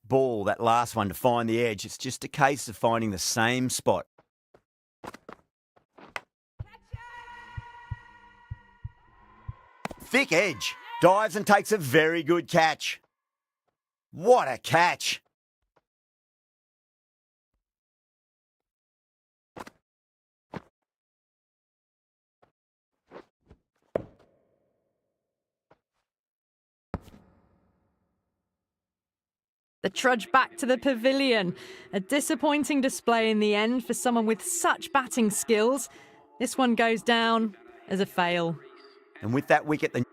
ball, that last one, to find the edge. It's just a case of finding the same spot. Thick edge. Dives and takes a very good catch. What a catch. The trudge back to the pavilion. A disappointing display in the end for someone with such batting skills. This one goes down as a fail. And with that wicket, the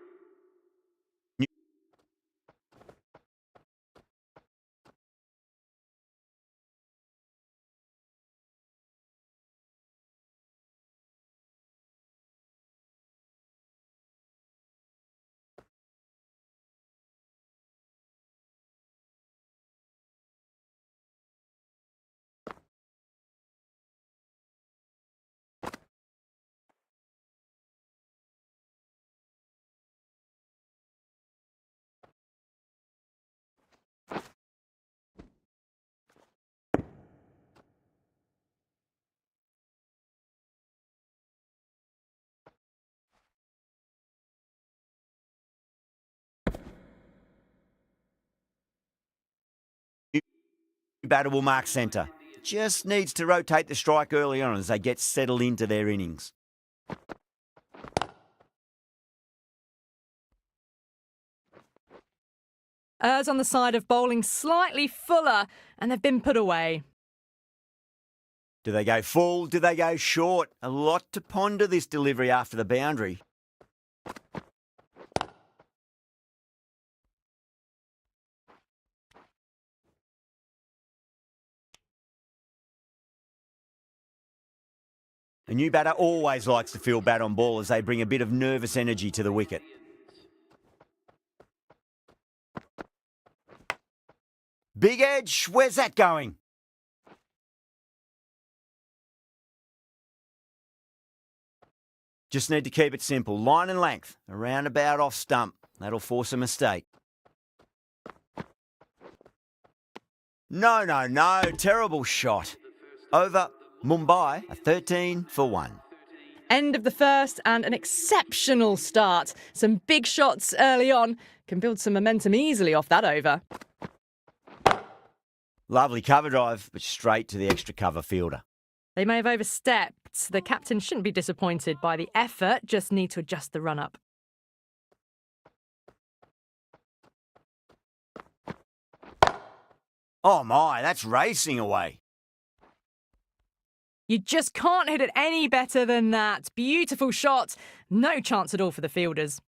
batter will mark centre. Just needs to rotate the strike early on as they get settled into their innings. Errs on the side of bowling slightly fuller, and they've been put away. Do they go full? Do they go short? A lot to ponder this delivery after the boundary. A new batter always likes to feel bat on ball as they bring a bit of nervous energy to the wicket. Big edge, where's that going? Just need to keep it simple. Line and length, around about off stump. That'll force a mistake. No. Terrible shot. Over. Mumbai, a 13 for 1. End of the first and an exceptional start. Some big shots early on. Can build some momentum easily off that over. Lovely cover drive, but straight to the extra cover fielder. They may have overstepped. The captain shouldn't be disappointed by the effort, just need to adjust the run-up. Oh my, that's racing away. You just can't hit it any better than that. Beautiful shot. No chance at all for the fielders.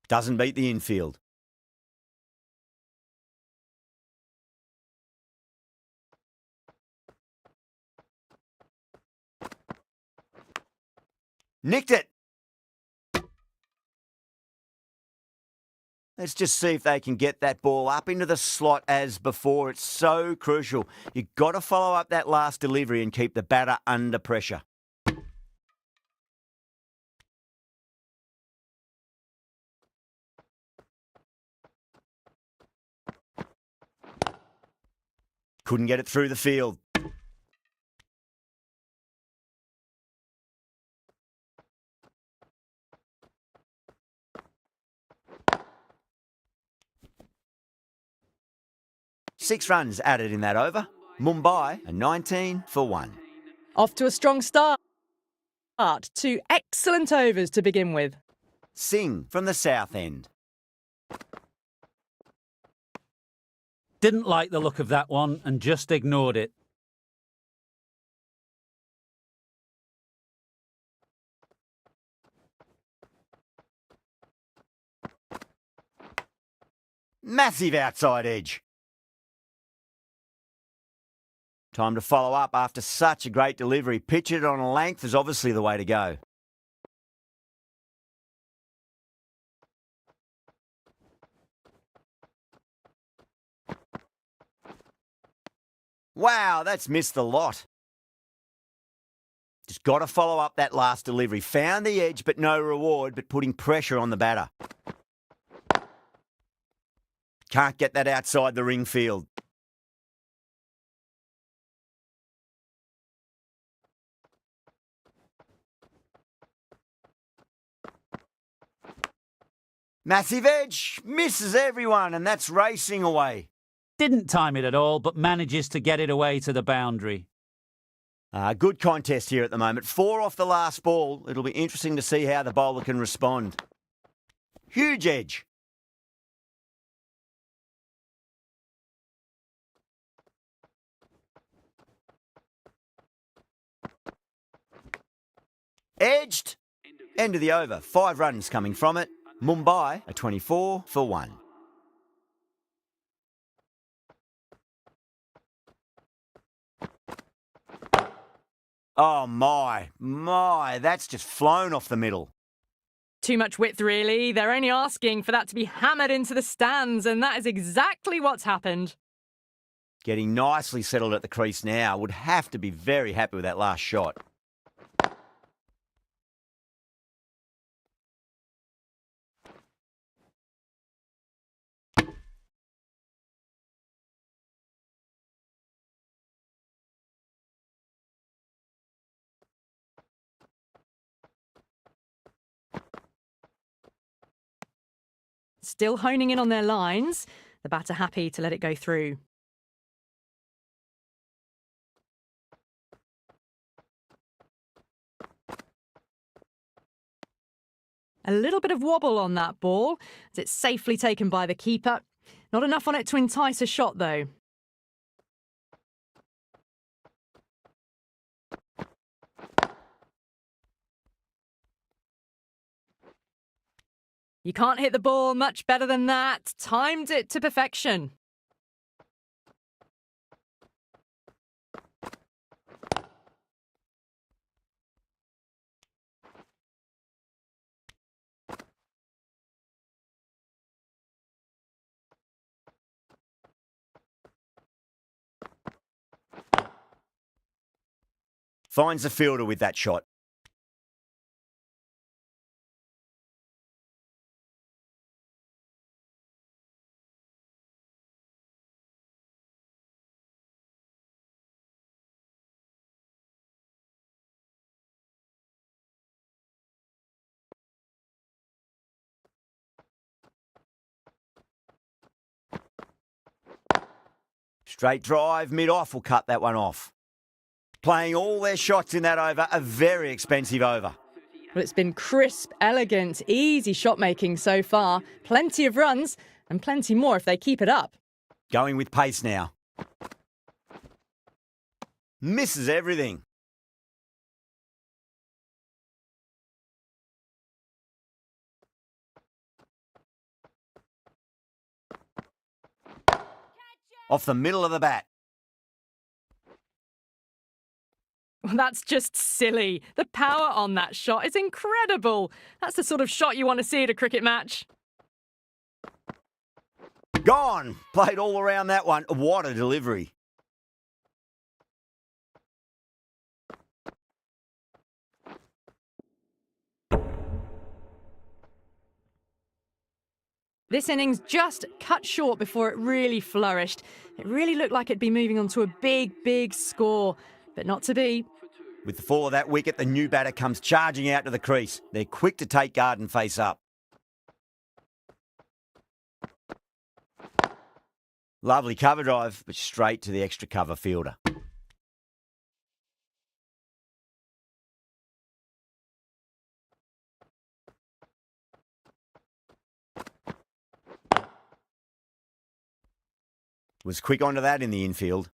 Doesn't beat the infield. Nicked it. Let's just see if they can get that ball up into the slot as before. It's so crucial. You've got to follow up that last delivery and keep the batter under pressure. Couldn't get it through the field. Six runs added in that over. Mumbai, a 19 for 1. Off to a strong start. 2 excellent overs to begin with. Singh from the south end. Didn't like the look of that one and just ignored it. Massive outside edge. Time to follow up after such a great delivery. Pitch it on a length is obviously the way to go. Wow, that's missed the lot. Just got to follow up that last delivery. Found the edge, but no reward, but putting pressure on the batter. Can't get that outside the ring field. Massive edge, misses everyone, and that's racing away. Didn't time it at all, but manages to get it away to the boundary. Good contest here at the moment. 4 off the last ball. It'll be interesting to see how the bowler can respond. Huge edge. Edged. End of the over. 5 runs coming from it. Mumbai are 24 for 1. Oh my, that's just flown off the middle. Too much width, really. They're only asking for that to be hammered into the stands, and that is exactly what's happened. Getting nicely settled at the crease now. Would have to be very happy with that last shot. Still honing in on their lines. The batter happy to let it go through. A little bit of wobble on that ball, as it's safely taken by the keeper. Not enough on it to entice a shot, though. You can't hit the ball much better than that. Timed it to perfection. Finds the fielder with that shot. Straight drive, mid-off will cut that one off. Playing all their shots in that over, a very expensive over. Well, it's been crisp, elegant, easy shot making so far. Plenty of runs and plenty more if they keep it up. Going with pace now. Misses everything. Off the middle of the bat. Well, that's just silly. The power on that shot is incredible. That's the sort of shot you want to see at a cricket match. Gone. Played all around that one. What a delivery. This innings just cut short before it really flourished. It really looked like it'd be moving on to a big, big score, but not to be. With the fall of that wicket, the new batter comes charging out to the crease. They're quick to take guard and face up. Lovely cover drive, but straight to the extra cover fielder. Was quick onto that in the infield.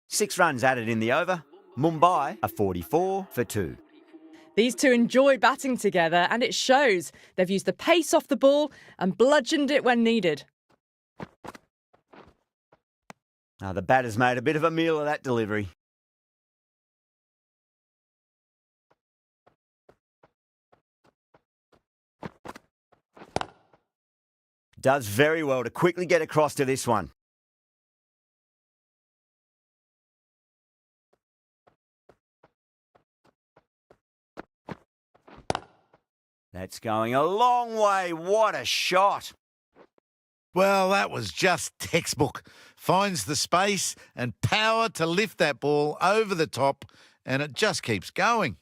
Six runs added in the over. Mumbai are 44 for 2. These two enjoy batting together, and it shows. They've used the pace off the ball and bludgeoned it when needed. The batter's made a bit of a meal of that delivery. Does very well to quickly get across to this one. That's going a long way. What a shot. Well, that was just textbook. Finds the space and power to lift that ball over the top, and it just keeps going.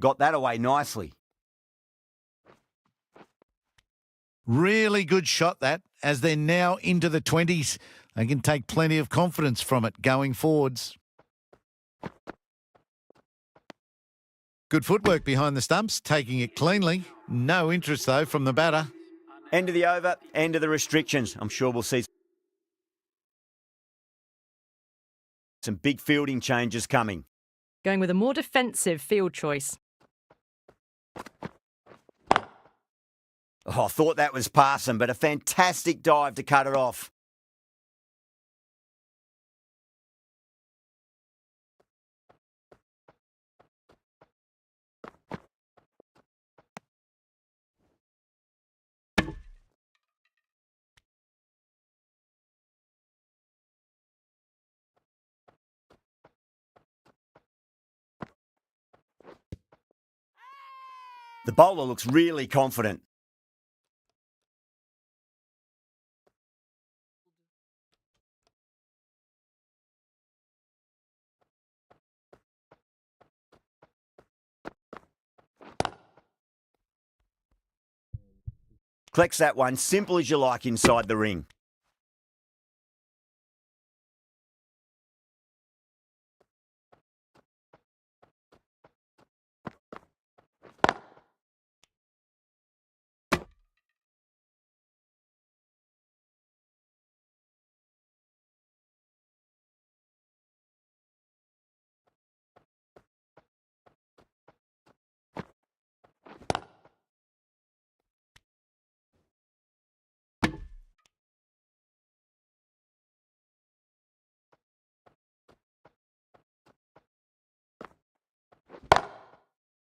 Got that away nicely. Really good shot that, as they're now into the 20s. They can take plenty of confidence from it going forwards. Good footwork behind the stumps, taking it cleanly. No interest, though, from the batter. End of the over, end of the restrictions. I'm sure we'll see some big fielding changes coming. Going with a more defensive field choice. I thought that was passing, but a fantastic dive to cut it off. The bowler looks really confident. Collects that one, simple as you like inside the ring.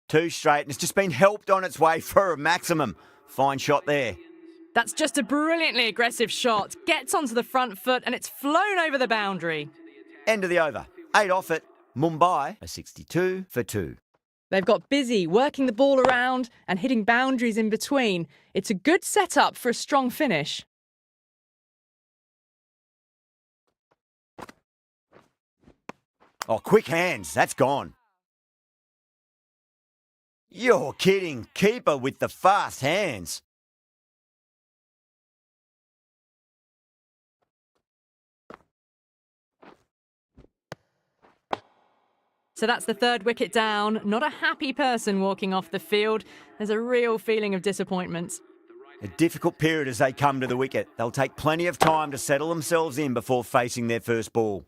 Two straight, and it's just been helped on its way for a maximum. Fine shot there. That's just a brilliantly aggressive shot. Gets onto the front foot and it's flown over the boundary. End of the over. 8 off it. Mumbai, a 62 for 2. They've got busy working the ball around and hitting boundaries in between. It's a good setup for a strong finish. Oh, quick hands. That's gone. You're kidding. Keeper with the fast hands. So that's the third wicket down. Not a happy person walking off the field. There's a real feeling of disappointment. A difficult period as they come to the wicket. They'll take plenty of time to settle themselves in before facing their first ball.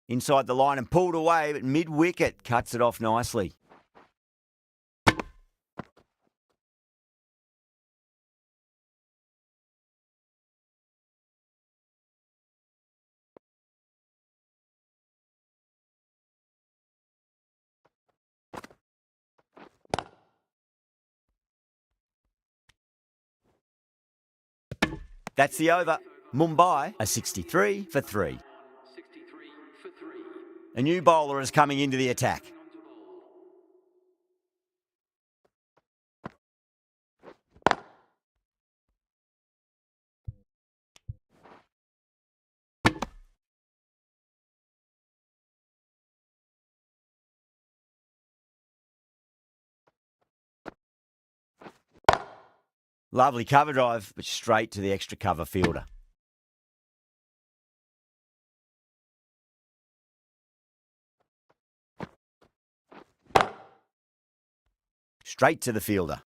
Inside the line and pulled away, but mid-wicket cuts it off nicely. That's the over. Mumbai, a 63 for 3. A new bowler is coming into the attack. Lovely cover drive, but straight to the extra cover fielder. Straight to the fielder.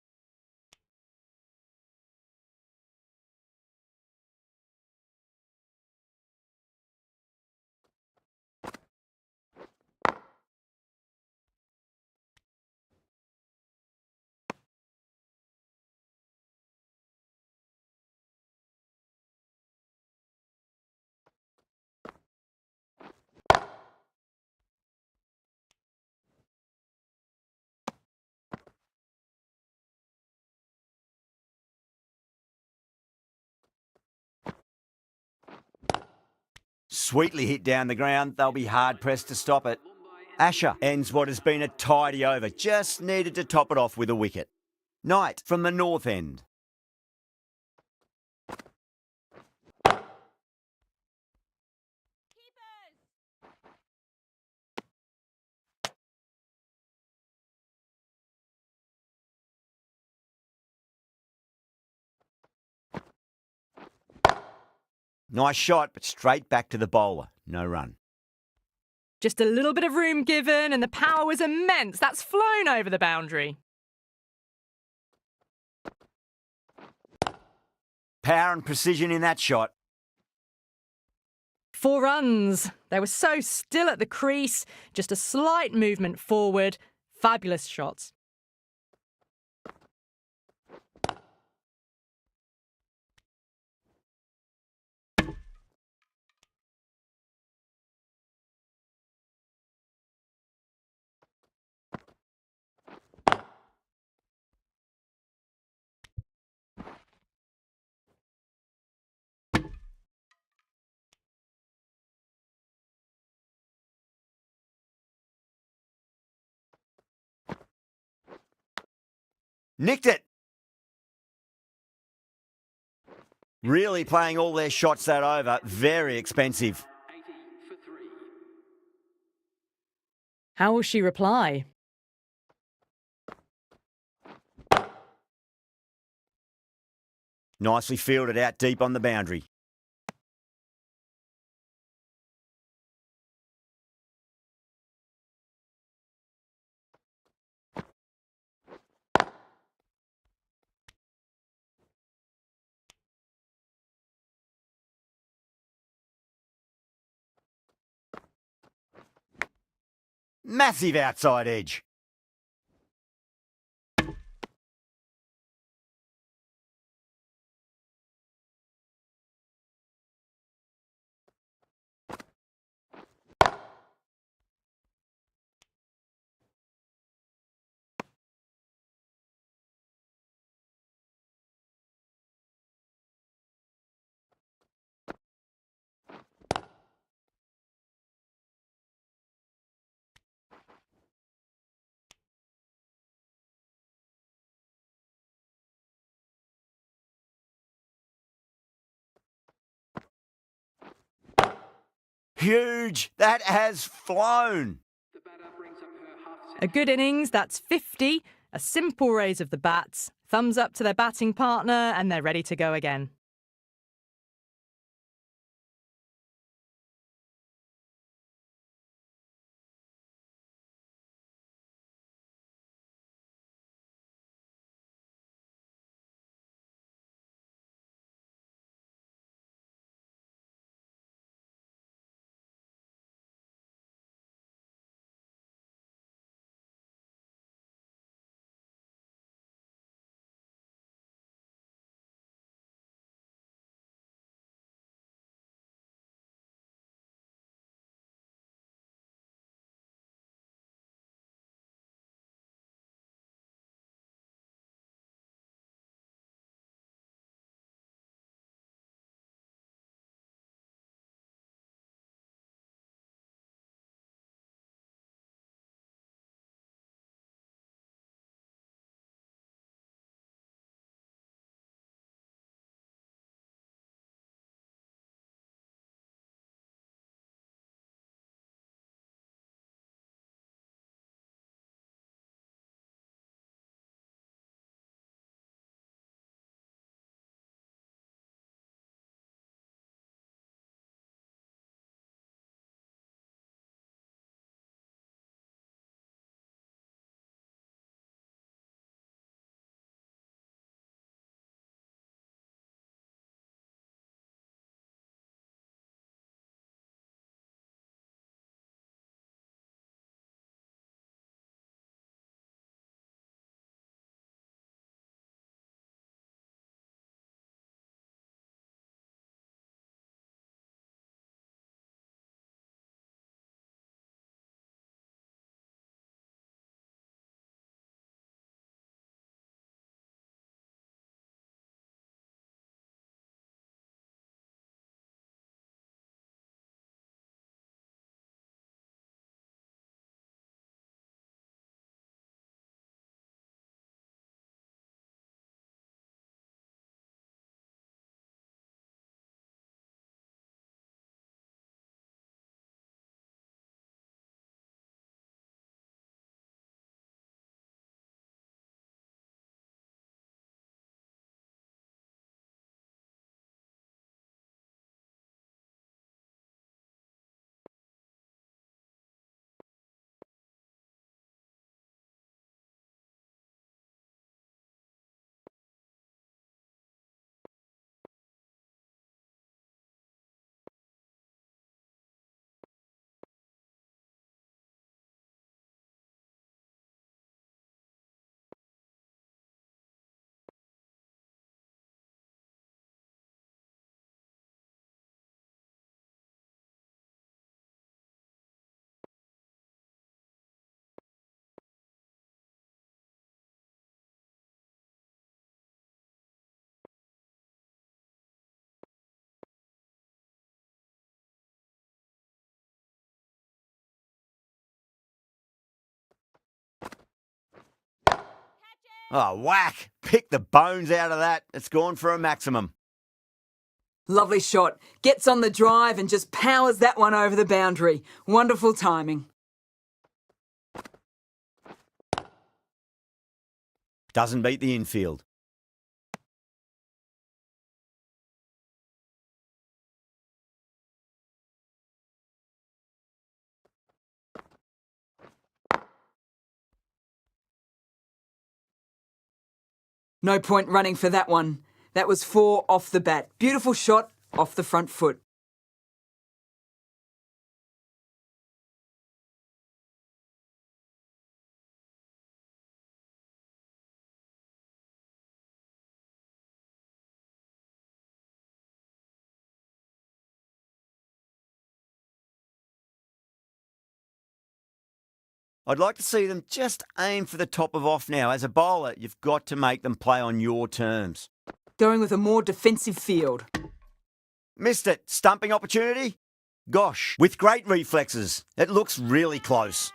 Sweetly hit down the ground. They'll be hard-pressed to stop it. Asher ends what has been a tidy over. Just needed to top it off with a wicket. Knight from the north end. Nice shot, but straight back to the bowler. No run. Just a little bit of room given, and the power was immense. That's flown over the boundary. Power and precision in that shot. 4 runs. They were so still at the crease. Just a slight movement forward. Fabulous shots. Nicked it. Really playing all their shots that over. Very expensive. How will she reply? Nicely fielded out deep on the boundary. Massive outside edge. Huge. That has flown. A good innings, that's 50. A simple raise of the bats. Thumbs up to their batting partner, and they're ready to go again. Oh, whack! Pick the bones out of that. It's gone for a maximum. Lovely shot. Gets on the drive and just powers that one over the boundary. Wonderful timing. Doesn't beat the infield. No point running for that one. That was 4 off the bat. Beautiful shot off the front foot. I'd like to see them just aim for the top of off now. As a bowler, you've got to make them play on your terms. Going with a more defensive field. Missed it. Stumping opportunity? Gosh, with great reflexes. It looks really close.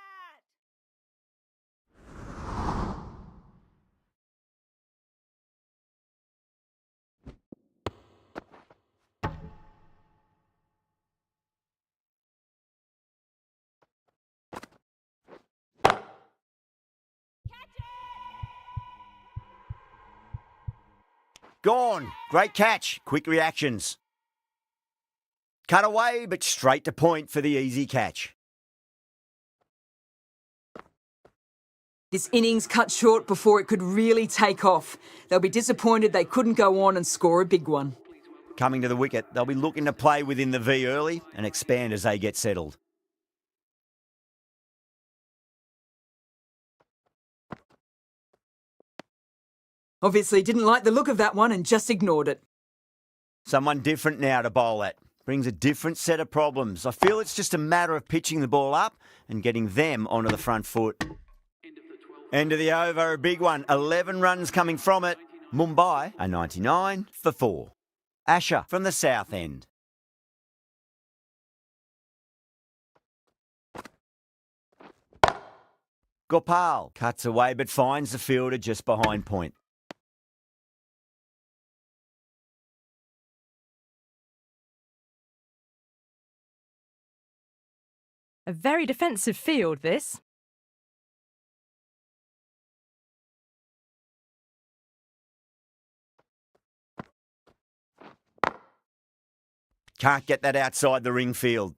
Gone. Great catch. Quick reactions. Cut away, but straight to point for the easy catch. This innings cut short before it could really take off. They'll be disappointed they couldn't go on and score a big one. Coming to the wicket, they'll be looking to play within the V early and expand as they get settled. Obviously didn't like the look of that one and just ignored it. Someone different now to bowl at. Brings a different set of problems. I feel it's just a matter of pitching the ball up and getting them onto the front foot. End of the over, a big one. 11 runs coming from it. Mumbai, a 99 for 4. Asher from the south end. Gopal cuts away but finds the fielder just behind point. A very defensive field, this. Can't get that outside the ring field.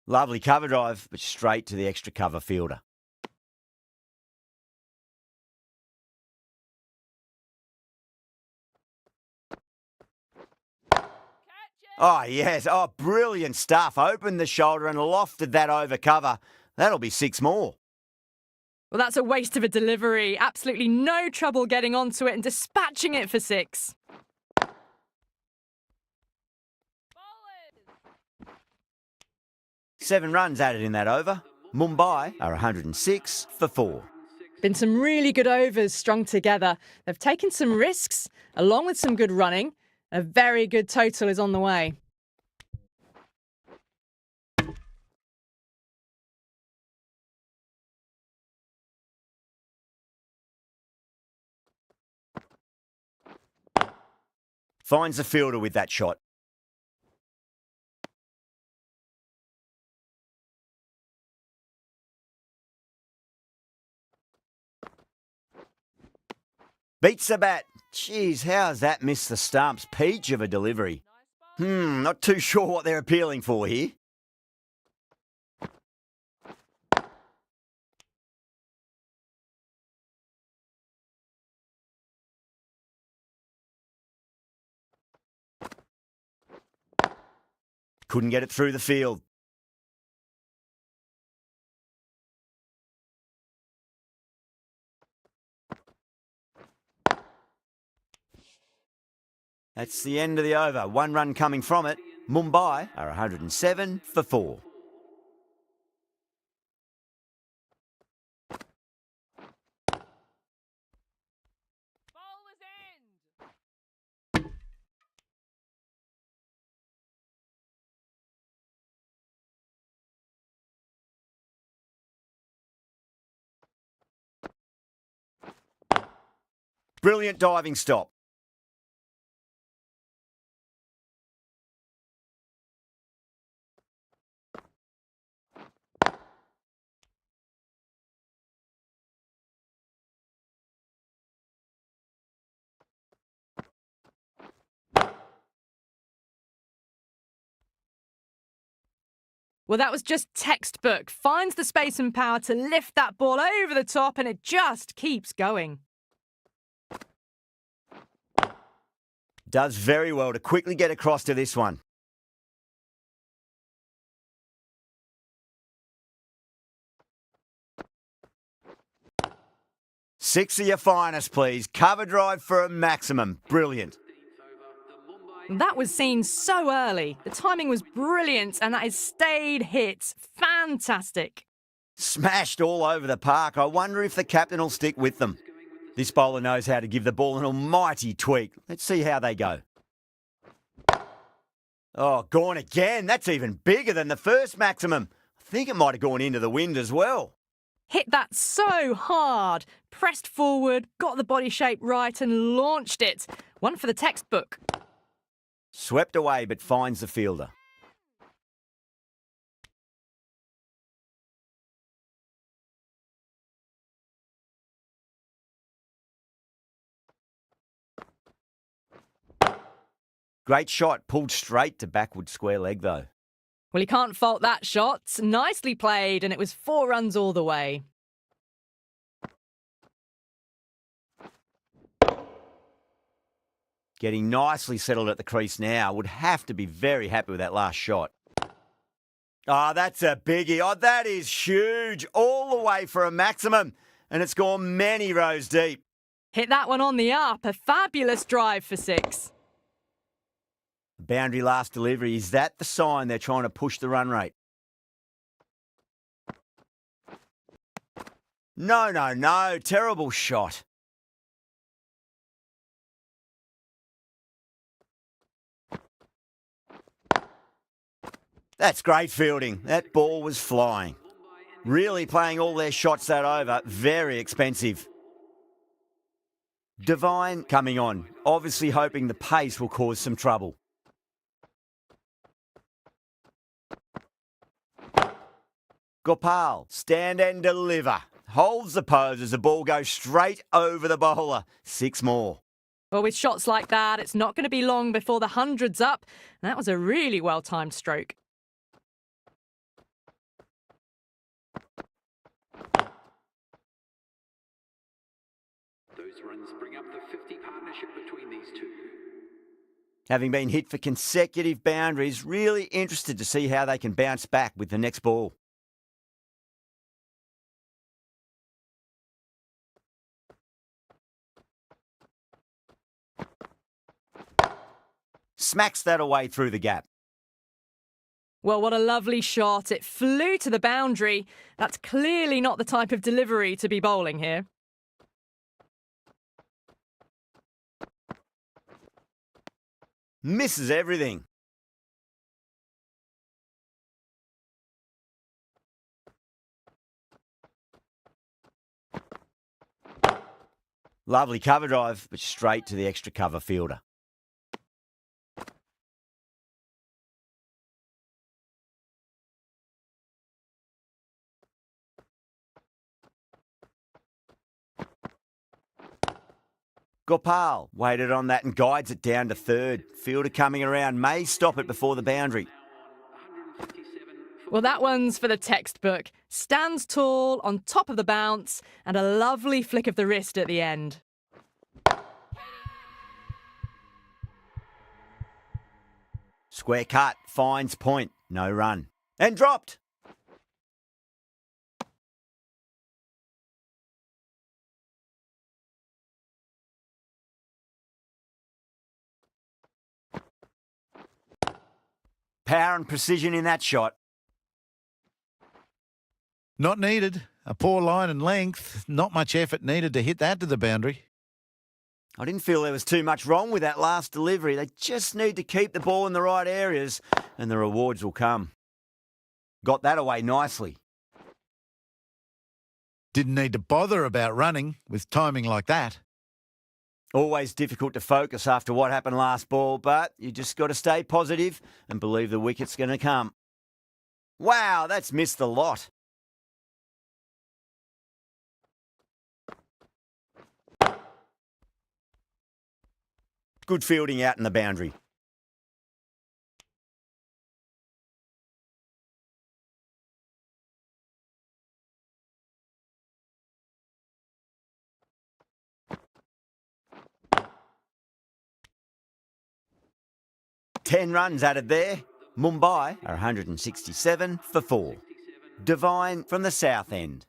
Lovely cover drive, but straight to the extra cover fielder. Oh, yes. Oh, brilliant stuff. Opened the shoulder and lofted that over cover. That'll be 6 more. Well, that's a waste of a delivery. Absolutely no trouble getting onto it and dispatching it for 6. 7 runs added in that over. Mumbai are 106 for 4. Been some really good overs strung together. They've taken some risks, along with some good running. A very good total is on the way. Finds the fielder with that shot. Beats the bat. Jeez, how's that missed the stumps? Peach of a delivery. Not too sure what they're appealing for here. Couldn't get it through the field. That's the end of the over. 1 run coming from it. Mumbai are 107 for 4. Brilliant diving stop. Well, that was just textbook. Finds the space and power to lift that ball over the top, and it just keeps going. Does very well to quickly get across to this one. Six of your finest, please. Cover drive for a maximum. Brilliant. That was seen so early. The timing was brilliant, and that is stayed hits. Fantastic. Smashed all over the park. I wonder if the captain will stick with them. This bowler knows how to give the ball an almighty tweak. Let's see how they go. Oh, gone again. That's even bigger than the first maximum. I think it might have gone into the wind as well. Hit that so hard. Pressed forward, got the body shape right, and launched it. One for the textbook. Swept away, but finds the fielder. Great shot, pulled straight to backward square leg though. Well, you can't fault that shot. Nicely played, and it was 4 runs all the way. Getting nicely settled at the crease now. Would have to be very happy with that last shot. Oh, that's a biggie. Oh, that is huge. All the way for a maximum. And it's gone many rows deep. Hit that one on the up. A fabulous drive for 6. Boundary last delivery. Is that the sign they're trying to push the run rate? No. Terrible shot. That's great fielding. That ball was flying. Really playing all their shots that over. Very expensive. Divine coming on. Obviously hoping the pace will cause some trouble. Gopal, stand and deliver. Holds the pose as the ball goes straight over the bowler. 6 more. Well, with shots like that, it's not going to be long before the 100's up. That was a really well-timed stroke. Those runs bring up the 50 partnership between these two. Having been hit for consecutive boundaries, really interested to see how they can bounce back with the next ball. Smacks that away through the gap. Well, what a lovely shot. It flew to the boundary. That's clearly not the type of delivery to be bowling here. Misses everything. Lovely cover drive, but straight to the extra cover fielder. Gopal waited on that and guides it down to third. Fielder coming around may stop it before the boundary. Well, that one's for the textbook. Stands tall, on top of the bounce, and a lovely flick of the wrist at the end. Square cut, finds point, no run. And dropped. Power and precision in that shot. Not needed. A poor line and length. Not much effort needed to hit that to the boundary. I didn't feel there was too much wrong with that last delivery. They just need to keep the ball in the right areas and the rewards will come. Got that away nicely. Didn't need to bother about running with timing like that. Always difficult to focus after what happened last ball, but you just got to stay positive and believe the wicket's going to come. Wow, that's missed the lot. Good fielding out in the boundary. Ten runs added there. Mumbai are 167 for 4. Divine from the south end.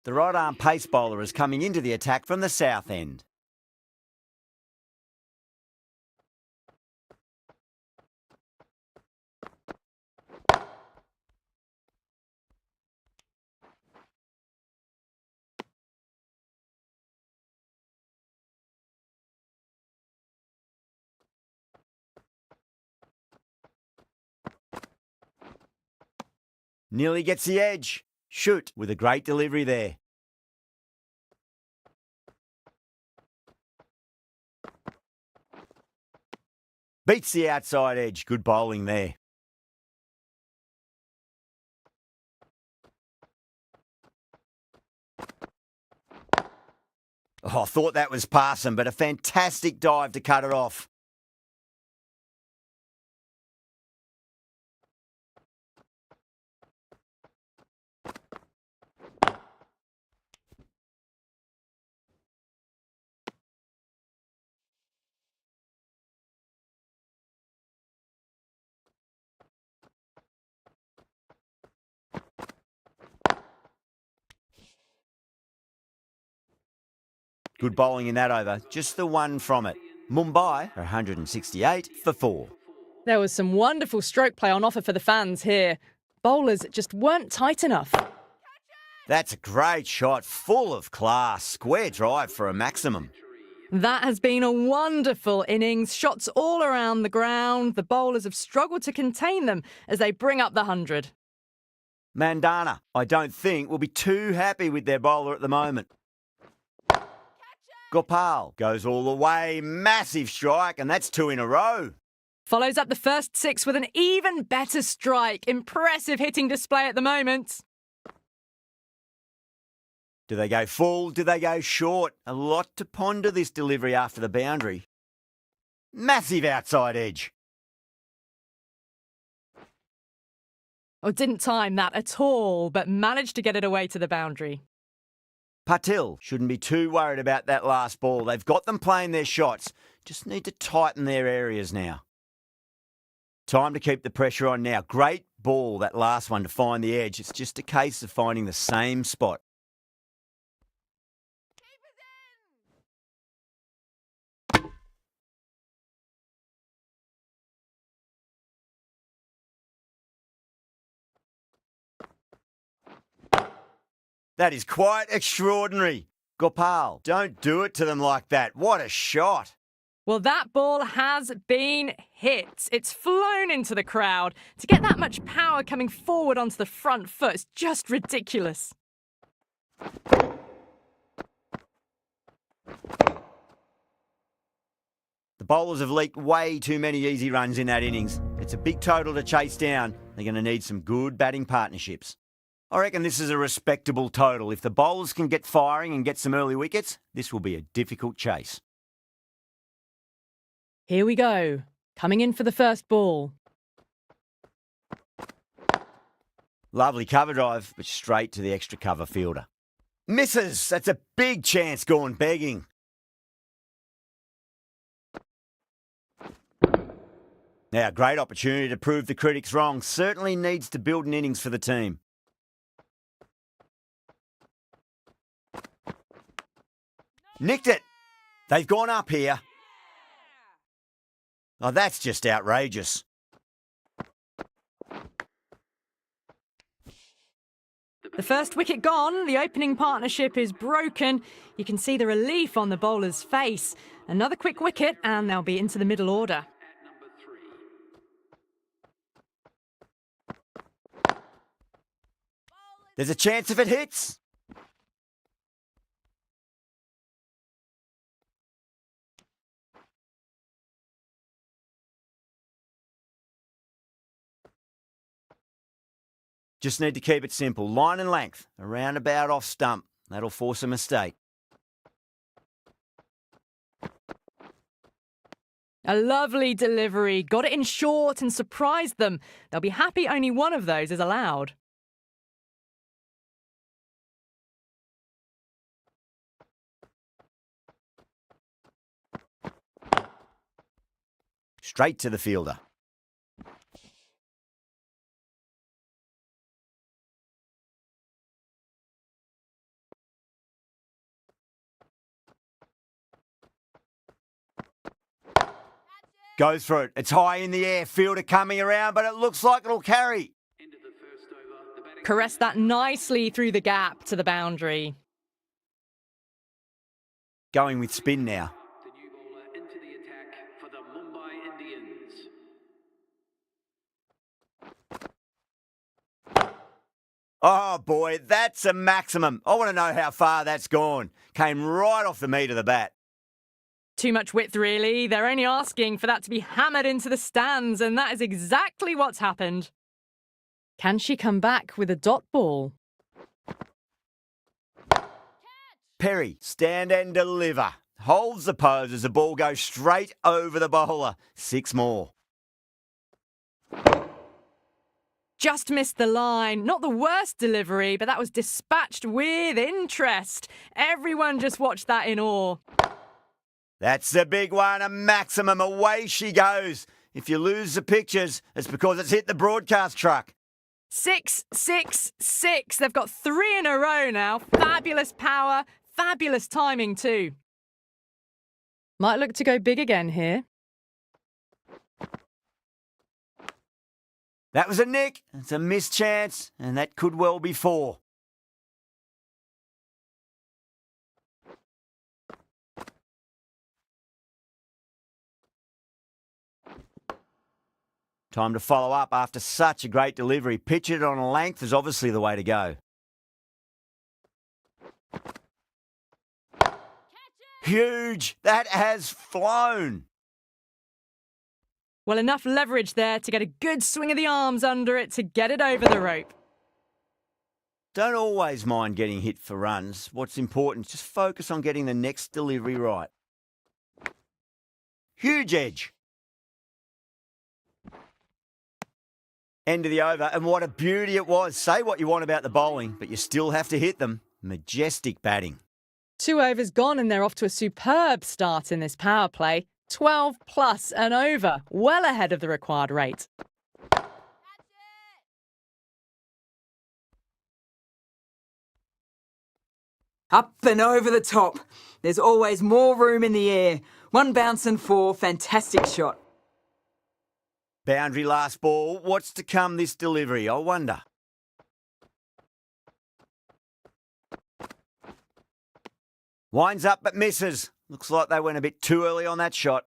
The right-arm pace bowler is coming into the attack from the south end. Nearly gets the edge. Shoot with a great delivery there. Beats the outside edge. Good bowling there. Oh, I thought that was passing, but a fantastic dive to cut it off. Good bowling in that over. Just the one from it. Mumbai are 168 for 4. There was some wonderful stroke play on offer for the fans here. Bowlers just weren't tight enough. That's a great shot, full of class. Square drive for a maximum. That has been a wonderful innings. Shots all around the ground. The bowlers have struggled to contain them as they bring up the 100. Mandana, I don't think, will be too happy with their bowler at the moment. Gopal goes all the way. Massive strike, and that's 2 in a row. Follows up the first 6 with an even better strike. Impressive hitting display at the moment. Do they go full? Do they go short? A lot to ponder this delivery after the boundary. Massive outside edge. Oh, didn't time that at all, but managed to get it away to the boundary. Patil shouldn't be too worried about that last ball. They've got them playing their shots. Just need to tighten their areas now. Time to keep the pressure on now. Great ball, that last one, to find the edge. It's just a case of finding the same spot. That is quite extraordinary. Gopal, don't do it to them like that. What a shot. Well, that ball has been hit. It's flown into the crowd. To get that much power coming forward onto the front foot is just ridiculous. The bowlers have leaked way too many easy runs in that innings. It's a big total to chase down. They're going to need some good batting partnerships. I reckon this is a respectable total. If the bowlers can get firing and get some early wickets, this will be a difficult chase. Here we go. Coming in for the first ball. Lovely cover drive, but straight to the extra cover fielder. Misses! That's a big chance gone begging. Now, great opportunity to prove the critics wrong. Certainly needs to build an innings for the team. Nicked it. They've gone up here. Oh, that's just outrageous. The first wicket gone, the opening partnership is broken. You can see the relief on the bowler's face. Another quick wicket and they'll be into the middle order. There's a chance if it hits. Just need to keep it simple. Line and length, around about off stump. That'll force a mistake. A lovely delivery. Got it in short and surprised them. They'll be happy only one of those is allowed. Straight to the fielder. Goes for it. It's high in the air. Fielder coming around, but it looks like it'll carry. End of the first over. The batting Caressed that nicely through the gap to the boundary. Going with spin now. the new bowler into the attack for the Mumbai Indians. Oh boy, that's a maximum. I want to know how far that's gone. Came right off the meat of the bat. Too much width, really. They're only asking for that to be hammered into the stands, and that is exactly what's happened. Can she come back with a dot ball? Perry, stand and deliver. Holds the pose as the ball goes straight over the bowler. 6 more. Just missed the line. Not the worst delivery, but that was dispatched with interest. Everyone just watched that in awe. That's the big one, a maximum. Away she goes. If you lose the pictures, it's because it's hit the broadcast truck. 6, 6, 6. They've got 3 in a row now. Fabulous power, fabulous timing too. Might look to go big again here. That was a nick. It's a missed chance, and that could well be 4. Time to follow up after such a great delivery. Pitch it on a length is obviously the way to go. Huge! That has flown. Well, enough leverage there to get a good swing of the arms under it to get it over the rope. Don't always mind getting hit for runs. What's important is just focus on getting the next delivery right. Huge edge. End of the over, and what a beauty it was. Say what you want about the bowling, but you still have to hit them. Majestic batting. 2 overs gone and they're off to a superb start in this power play. 12 plus and over, well ahead of the required rate. Up and over the top. There's always more room in the air. 1 bounce and 4. Fantastic shot. Boundary last ball. What's to come this delivery, I wonder. Winds up but misses. Looks like they went a bit too early on that shot.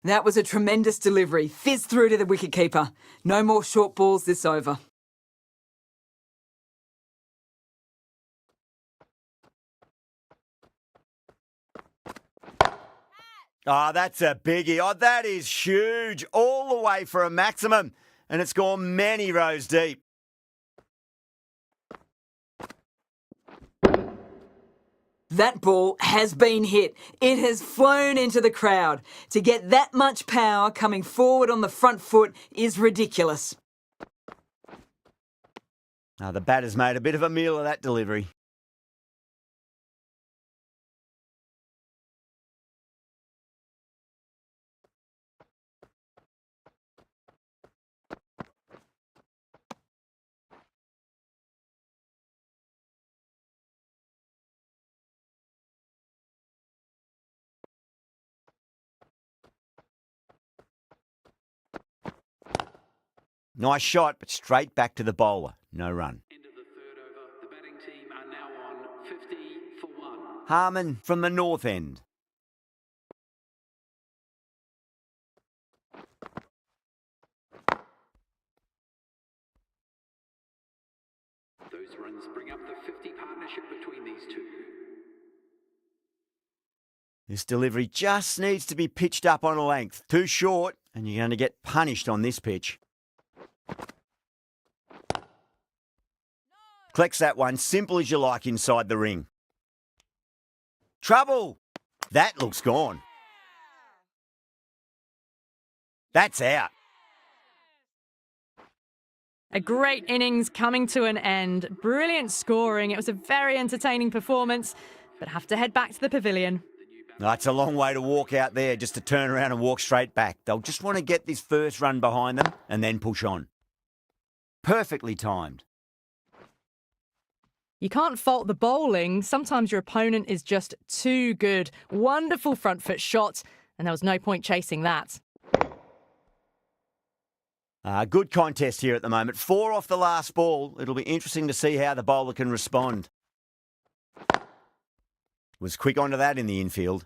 That was a tremendous delivery. Fizz through to the wicketkeeper. No more short balls this over. Oh, that's a biggie. Oh, that is huge. All the way for a maximum. And it's gone many rows deep. That ball has been hit. It has flown into the crowd. To get that much power coming forward on the front foot is ridiculous. Oh, the batter's made a bit of a meal of that delivery. Nice shot, but straight back to the bowler. No run. End of the third over. The batting team are now on 50 for 1. Harmon from the north end. This delivery just needs to be pitched up on a length. Too short, and you're going to get punished on this pitch. Collects that one, simple as you like inside the ring. Trouble! That looks gone. That's out. A great innings coming to an end. Brilliant scoring. It was a very entertaining performance, but have to head back to the pavilion. It's a long way to walk out there just to turn around and walk straight back. They'll just want to get this first run behind them and then push on. Perfectly timed. You can't fault the bowling. Sometimes your opponent is just too good. Wonderful front foot shot, and there was no point chasing that. Good contest here at the moment. 4 off the last ball. It'll be interesting to see how the bowler can respond. Was quick onto that in the infield.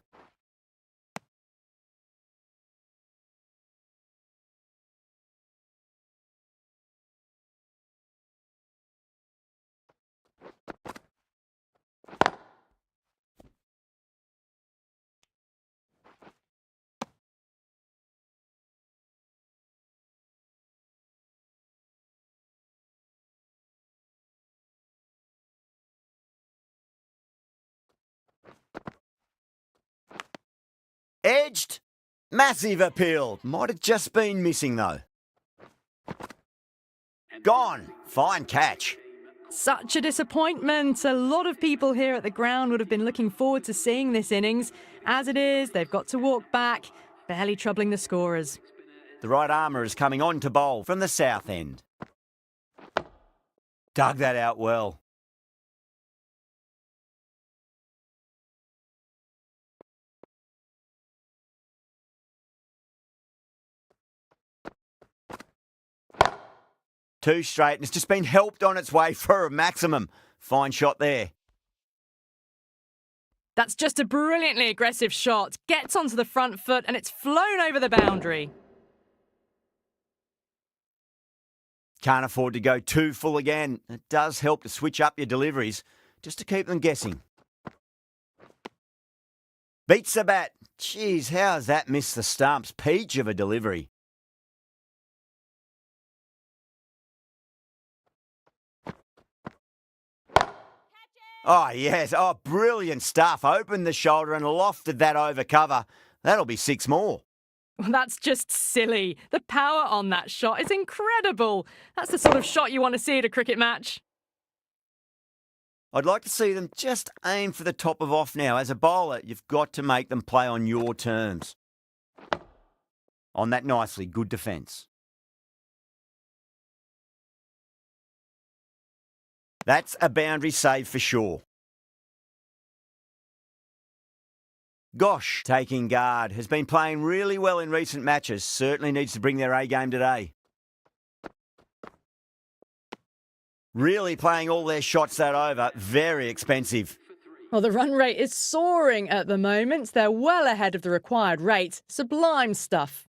Edged. Massive appeal. Might have just been missing though. Gone. Fine catch. Such a disappointment. A lot of people here at the ground would have been looking forward to seeing this innings. As it is, they've got to walk back, barely troubling the scorers. The right armour is coming on to bowl from the south end. Dug that out well. Two straight, and it's just been helped on its way for a maximum. Fine shot there. That's just a brilliantly aggressive shot. Gets onto the front foot and it's flown over the boundary. Can't afford to go too full again. It does help to switch up your deliveries, just to keep them guessing. Beats the bat. Jeez, how has that missed the stumps? Peach of a delivery. Oh, yes. Oh, brilliant stuff. Opened the shoulder and lofted that over cover. That'll be 6 more. Well, that's just silly. The power on that shot is incredible. That's the sort of shot you want to see at a cricket match. I'd like to see them just aim for the top of off now. As a bowler, you've got to make them play on your terms. On that nicely, good defence. That's a boundary save for sure. Gosh, taking guard, has been playing really well in recent matches. Certainly needs to bring their A game today. Really playing all their shots that over. Very expensive. Well, the run rate is soaring at the moment. They're well ahead of the required rate. Sublime stuff.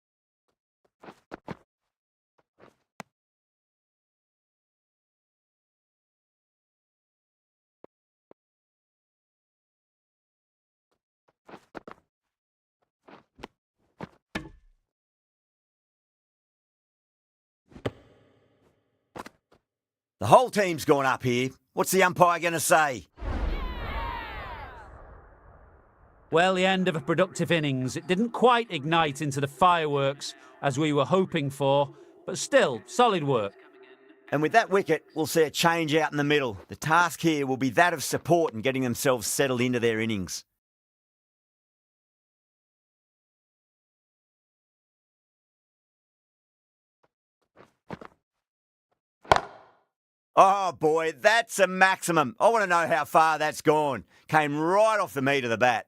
The whole team's gone up here. What's the umpire going to say? Well, the end of a productive innings. It didn't quite ignite into the fireworks as we were hoping for, but still, solid work. And with that wicket, we'll see a change out in the middle. The task here will be that of support and getting themselves settled into their innings. Oh boy, that's a maximum. I want to know how far that's gone. Came right off the meat of the bat.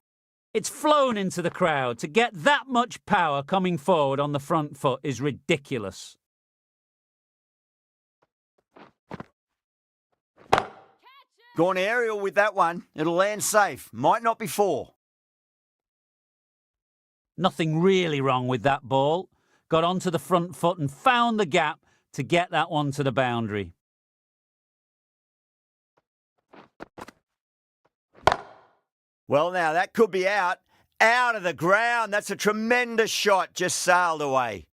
It's flown into the crowd. To get that much power coming forward on the front foot is ridiculous. Gone aerial with that one. It'll land safe. Might not be 4. Nothing really wrong with that ball. Got onto the front foot and found the gap to get that one to the boundary. Well, now that could be out, Out of the ground. That's a tremendous shot. Just sailed away.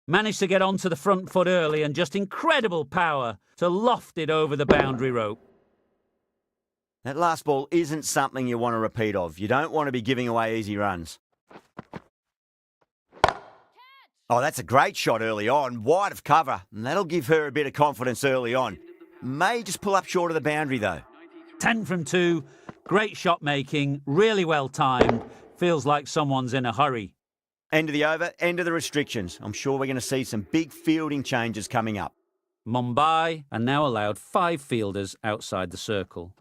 Managed to get onto the front foot early and just incredible power to loft it over the boundary rope. That last ball isn't something you want to repeat of. You don't want to be giving away easy runs. Oh, that's a great shot early on, wide of cover, and that'll give her a bit of confidence early on. May just pull up short of the boundary, though. 10 from 2, great shot making, really well timed. Feels like someone's in a hurry. End of the over, end of the restrictions. I'm sure we're going to see some big fielding changes coming up. Mumbai are now allowed 5 fielders outside the circle.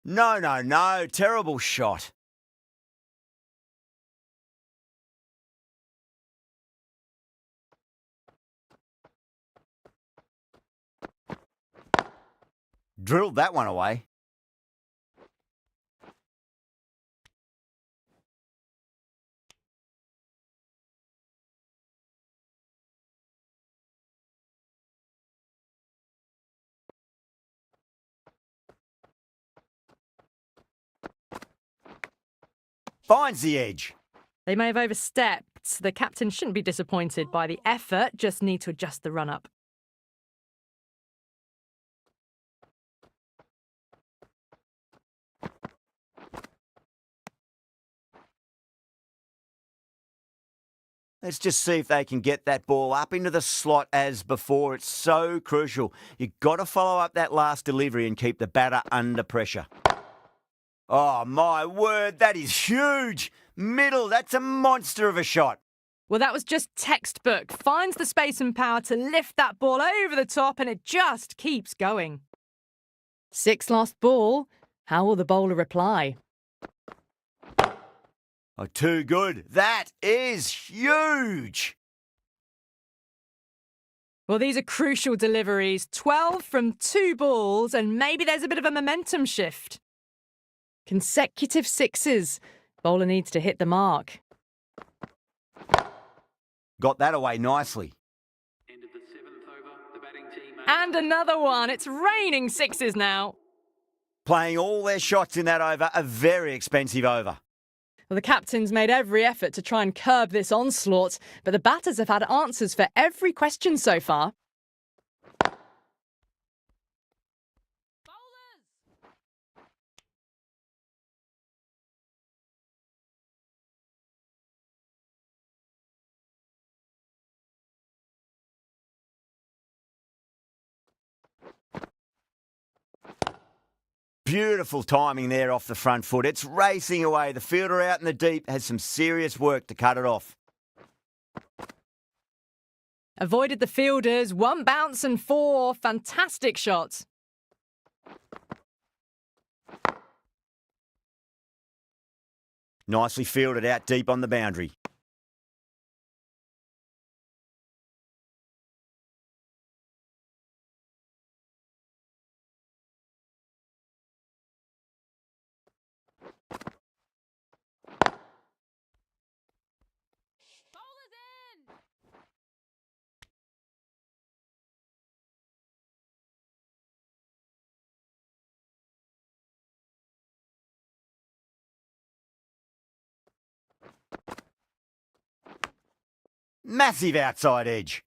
No. Terrible shot. Drilled that one away. Finds the edge. They may have overstepped. The captain shouldn't be disappointed by the effort, just need to adjust the run-up. Let's just see if they can get that ball up into the slot as before. It's so crucial. You've got to follow up that last delivery and keep the batter under pressure. Oh, my word, that is huge. Middle, that's a monster of a shot. Well, that was just textbook. Finds the space and power to lift that ball over the top, and it just keeps going. 6 last ball. How will the bowler reply? Oh, too good. That is huge. Well, these are crucial deliveries. 12 from 2 balls, and maybe there's a bit of a momentum shift. Consecutive 6s. Bowler needs to hit the mark. Got that away nicely. End of the 7th over. The batting team. And another one. It's raining 6s now. Playing all their shots in that over, a very expensive over. Well, the captain's made every effort to try and curb this onslaught, but the batters have had answers for every question so far. Beautiful timing there off the front foot. It's racing away. The fielder out in the deep has some serious work to cut it off. Avoided the fielders, 1 bounce and 4. Fantastic shots. Nicely fielded out deep on the boundary. Massive outside edge.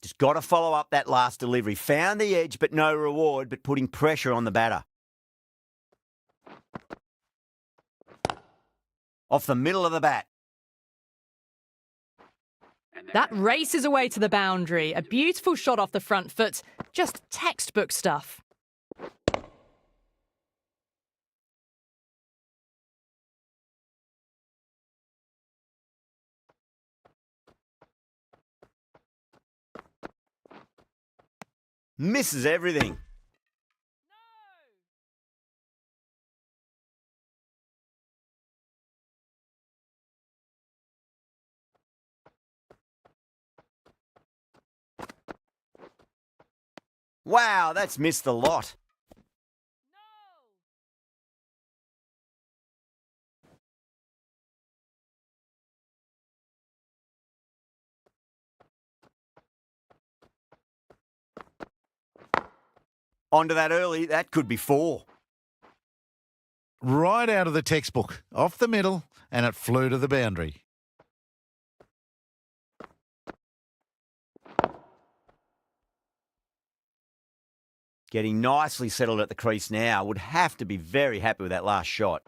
Just got to follow up that last delivery. Found the edge, but no reward, but putting pressure on the batter. Off the middle of the bat. That races away to the boundary. A beautiful shot off the front foot. Just textbook stuff. Misses everything. Wow, that's missed the lot. Onto that early, that could be 4. Right out of the textbook, off the middle, and it flew to the boundary. Getting nicely settled at the crease now. Would have to be very happy with that last shot.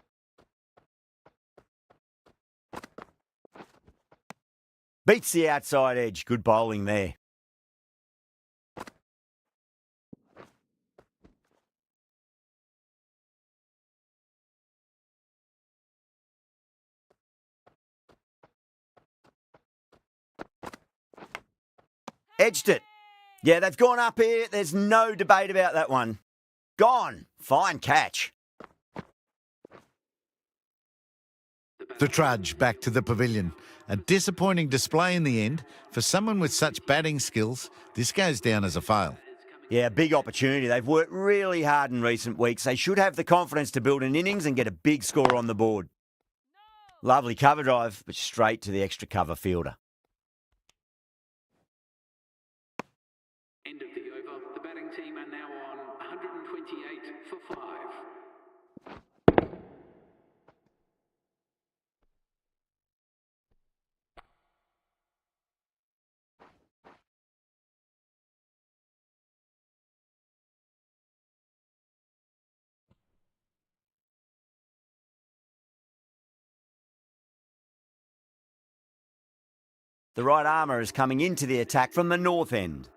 Beats the outside edge. Good bowling there. Edged it. Yeah, they've gone up here. There's no debate about that one. Gone. Fine catch. The trudge back to the pavilion. A disappointing display in the end. For someone with such batting skills, this goes down as a fail. Yeah, big opportunity. They've worked really hard in recent weeks. They should have the confidence to build an innings and get a big score on the board. Lovely cover drive, but straight to the extra cover fielder. End of the over. The batting team are now on 128 for 5. The right armour is coming into the attack from the north end.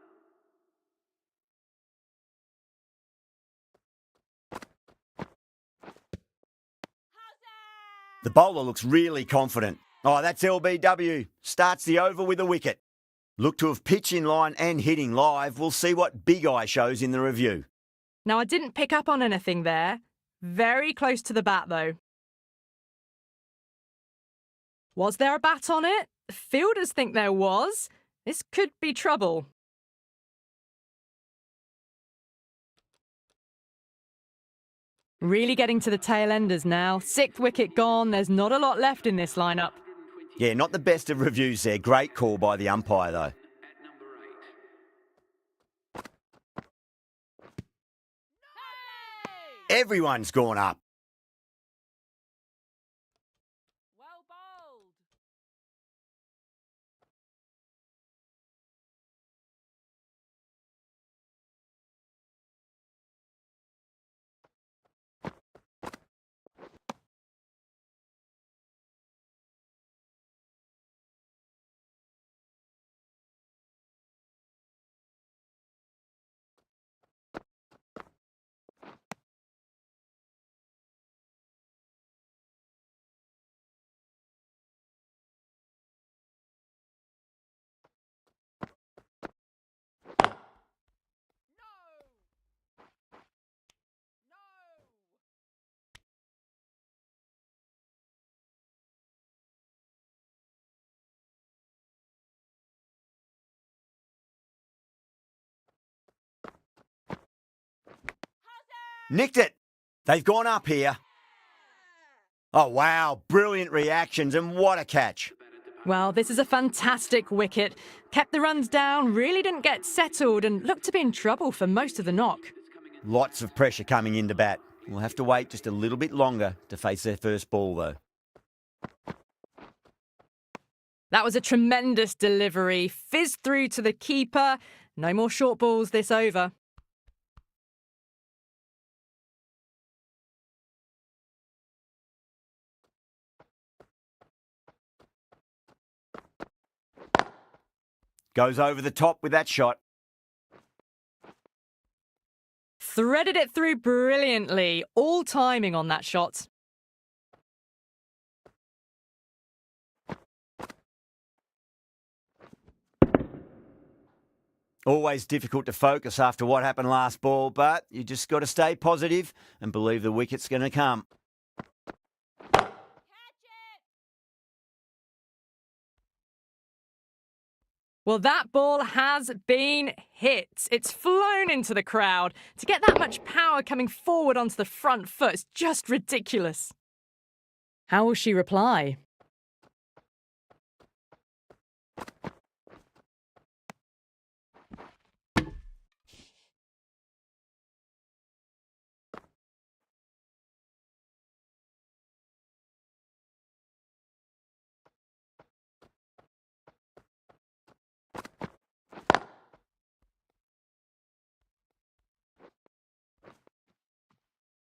The bowler looks really confident. Oh, that's LBW. Starts the over with a wicket. Look to have pitch in line and hitting live. We'll see what Big Eye shows in the review. Now, I didn't pick up on anything there. Very close to the bat, though. Was there a bat on it? Fielders think there was. This could be trouble. Really getting to the tail enders now. 6th wicket gone. There's not a lot left in this lineup. Yeah, not the best of reviews there. Great call by the umpire, though. At number 8. Everyone's gone up. Well bowled. Nicked it. They've gone up here. Oh, wow. Brilliant reactions and what a catch. Well, this is a fantastic wicket. Kept the runs down, really didn't get settled and looked to be in trouble for most of the knock. Lots of pressure coming into bat. We'll have to wait just a little bit longer to face their first ball, though. That was a tremendous delivery. Fizzed through to the keeper. No more short balls this over. Goes over the top with that shot. Threaded it through brilliantly. All timing on that shot. Always difficult to focus after what happened last ball, but you just got to stay positive and believe the wicket's going to come. Well, that ball has been hit. It's flown into the crowd. To get that much power coming forward onto the front foot is just ridiculous. How will she reply?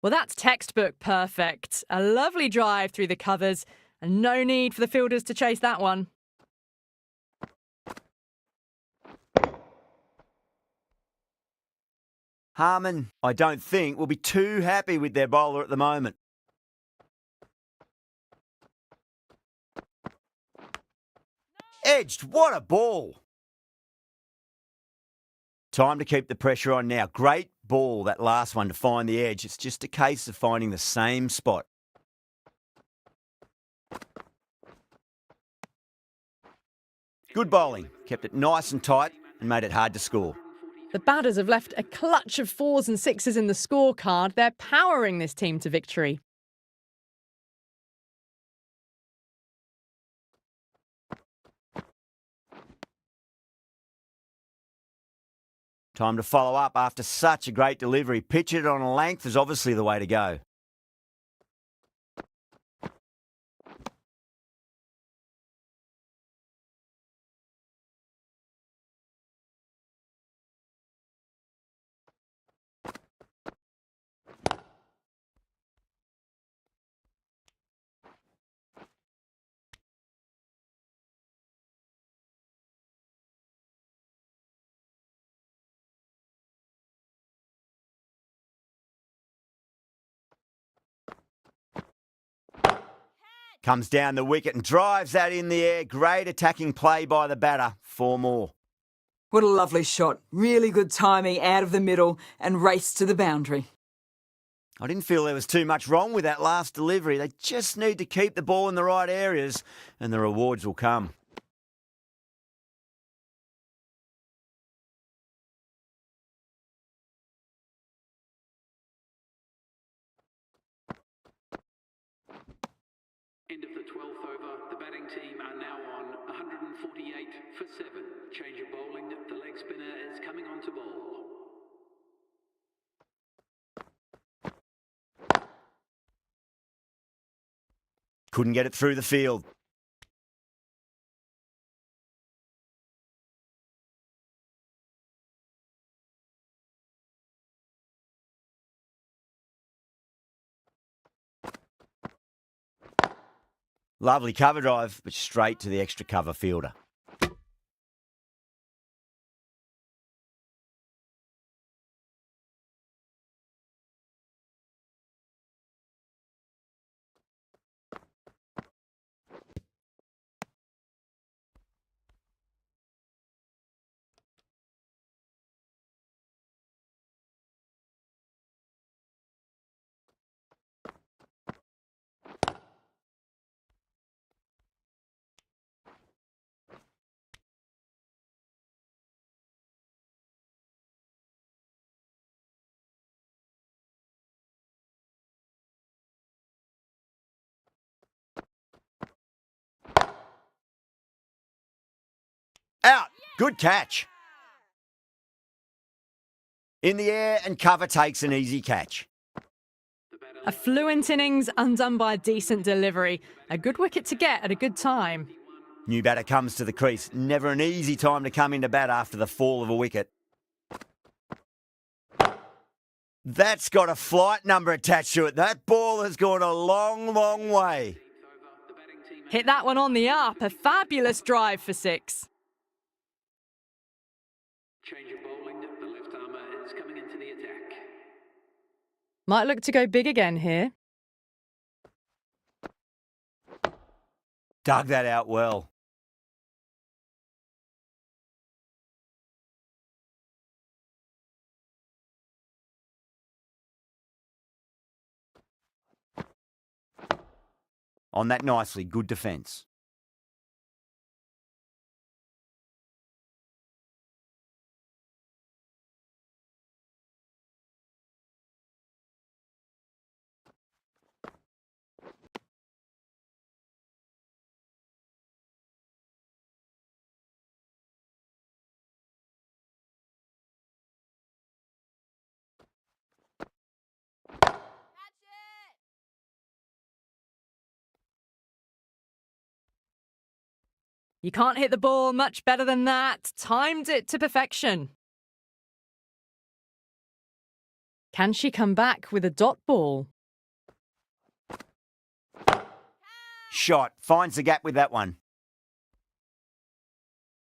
Well, that's textbook perfect. A lovely drive through the covers, and no need for the fielders to chase that one. Harmon, I don't think, will be too happy with their bowler at the moment. Edged, what a ball! Time to keep the pressure on now. Great ball, that last one, to find the edge. It's just a case of finding the same spot. Good bowling. Kept it nice and tight and made it hard to score. The batters have left a clutch of 4s and 6s in the scorecard. They're powering this team to victory. Time to follow up after such a great delivery. Pitch it on a length is obviously the way to go. Comes down the wicket and drives that in the air. Great attacking play by the batter. 4 more. What a lovely shot. Really good timing out of the middle and race to the boundary. I didn't feel there was too much wrong with that last delivery. They just need to keep the ball in the right areas and the rewards will come. End of the 12th over. The batting team are now on 148 for 7. Change of bowling. The leg spinner is coming on to bowl. Couldn't get it through the field. Lovely cover drive, but straight to the extra cover fielder. Out. Good catch. In the air and cover takes an easy catch. A fluent innings undone by a decent delivery. A good wicket to get at a good time. New batter comes to the crease. Never an easy time to come into bat after the fall of a wicket. That's got a flight number attached to it. That ball has gone a long, long way. Hit that one on the up. A fabulous drive for 6. Change of bowling. The left armour is coming into the attack. Might look to go big again here. Dug that out well. On that nicely, good defence. You can't hit the ball much better than that. Timed it to perfection. Can she come back with a dot ball? Shot. Finds the gap with that one.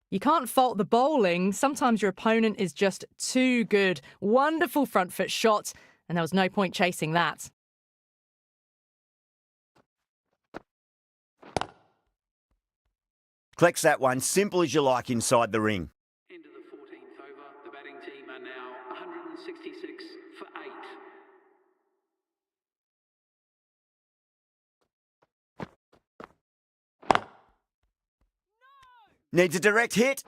You can't fault the bowling. Sometimes your opponent is just too good. Wonderful front foot shot, and there was no point chasing that. Collects that one, simple as you like inside the ring. Into the 14th over, the batting team are now 166 for 8. Needs a direct hit.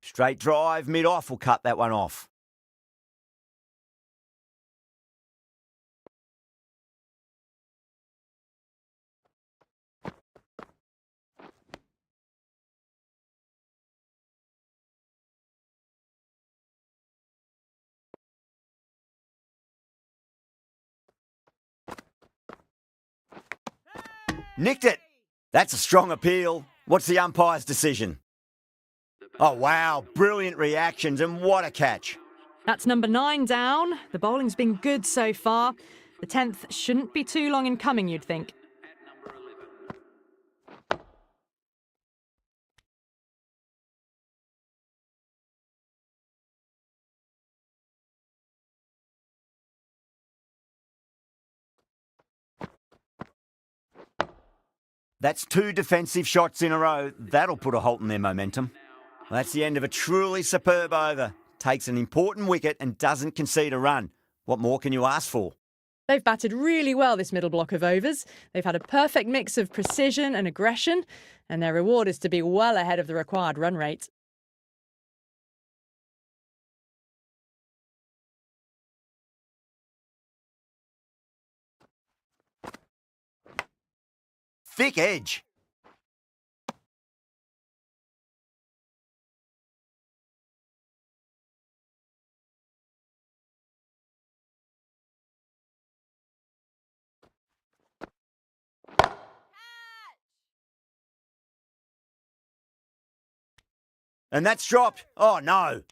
Straight drive, mid-off will cut that one off. Nicked it. That's a strong appeal. What's the umpire's decision? Oh, wow. Brilliant reactions, and what a catch. That's number 9 down. The bowling's been good so far. The 10th shouldn't be too long in coming, you'd think. At number 11. That's 2 defensive shots in a row. That'll put a halt in their momentum. Well, that's the end of a truly superb over. Takes an important wicket and doesn't concede a run. What more can you ask for? They've batted really well this middle block of overs. They've had a perfect mix of precision and aggression, and their reward is to be well ahead of the required run rate. Thick edge. And that's dropped. Oh, no.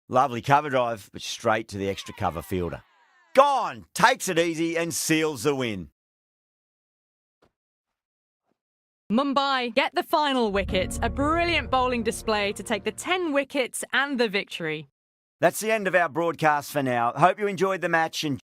Lovely cover drive, but straight to the extra cover fielder. Gone! Takes it easy and seals the win. Mumbai get the final wicket. A brilliant bowling display to take the 10 wickets and the victory. That's the end of our broadcast for now. Hope you enjoyed the match and